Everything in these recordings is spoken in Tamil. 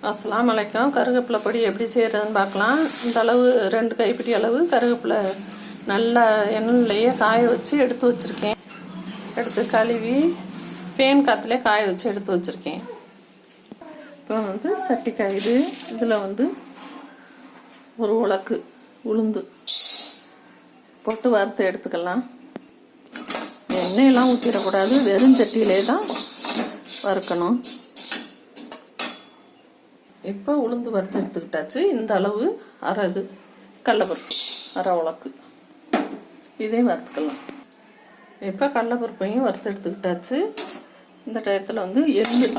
அஸ்ஸலாமு அலைக்கும். கருவேப்பிலை பொடி எப்படி செய்கிறதுன்னு பார்க்கலாம். இந்த அளவு 2 கைப்பிடி அளவு கருவேப்பிலை நல்லா எண்ணெயிலேயே காய வச்சு எடுத்து வச்சுருக்கேன். எடுத்து கழுவி ஃபேன் காற்றுலே காய வச்சு எடுத்து வச்சுருக்கேன். இப்போ சட்டி காயுது. இதில் ஒரு உலக்கு உளுந்து போட்டு வறுத்து எடுத்துக்கலாம். எண்ணெயெல்லாம் ஊற்றிடக்கூடாது, வெறும் சட்டியிலே தான் வறுக்கணும். இப்போ உளுந்து வறுத்து எடுத்துக்கிட்டாச்சு. இந்த அளவு அரை கடலைப்பருப்பு, அரை உலக்கு, இதையும் வறுத்துக்கலாம். இப்போ கடலைப்பருப்பையும் வறுத்து எடுத்துக்கிட்டாச்சு. இந்த டயத்தில் எள்ளு,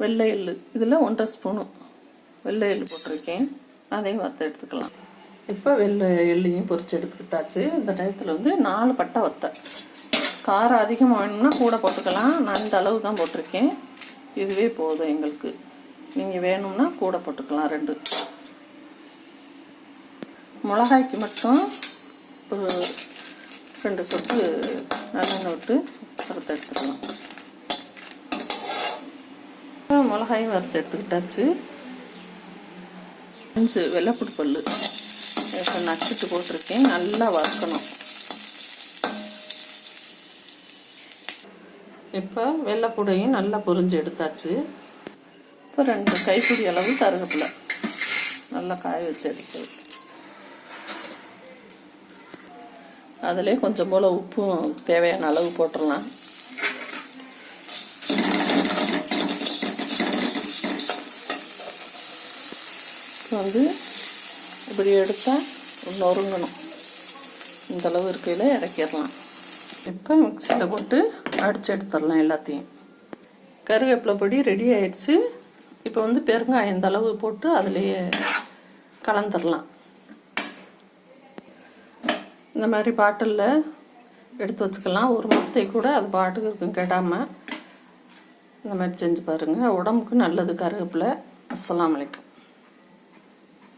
வெள்ளை எள்ளு, இதில் 1.5 ஸ்பூனு வெள்ளை எள்ளு போட்டிருக்கேன். அதையும் வறுத்து எடுத்துக்கலாம். இப்போ வெள்ளை எள்ளையும் பொரிச்சு எடுத்துக்கிட்டாச்சு. இந்த டயத்தில் 4 பட்டை வத்தை. காரம் அதிகமாக வேணும்னா கூட போட்டுக்கலாம். நான் இந்த அளவு தான் போட்டிருக்கேன். இதுவே போதும் எங்களுக்கு. நீங்கள் வேணும்னா கூட போட்டுக்கலாம் 2. மிளகாய்க்கு மட்டும் ஒரு 2 சொட்டு நல்லெண்ணெய் விட்டு வறுத்து எடுத்துக்கலாம். மிளகாயும் வறுத்து எடுத்துக்கிட்டாச்சு. 5 வெள்ளைப்பூடு பல்லு நச்சுட்டு போட்டிருக்கேன். நல்லா வறுக்கணும். இப்போ வெள்ளைப்பூடையும் நல்லா பொரிஞ்சு எடுத்தாச்சு. இப்போ 2 கைப்பிடி அளவு கருவேப்பிலை நல்லா காய வச்சு எடுத்து அதிலே கொஞ்சம் போல் உப்பும் தேவையான அளவு போட்டுடலாம். இப்போ இப்படி எடுத்தால் நொறுங்கணும். இந்தளவு இருக்கையில் இறக்கிடலாம். இப்போ மிக்சியில் போட்டு அடித்து எடுத்துடலாம் எல்லாத்தையும். கருவேப்பிலை பொடி ரெடி ஆயிடுச்சு. இப்போ பெருங்காயம் இந்த அளவு போட்டு அதிலேயே கலந்துடலாம். இந்த மாதிரி பாட்டிலில் எடுத்து வச்சுக்கலாம். 1 மாதத்துக்கு கூட அது பாட்டுக்கு இருக்கும் கெடாமல். இந்த மாதிரி செஞ்சு பாருங்கள். உடம்புக்கு நல்லது கருவேப்பிலை. அஸ்ஸலாமு அலைக்கும்.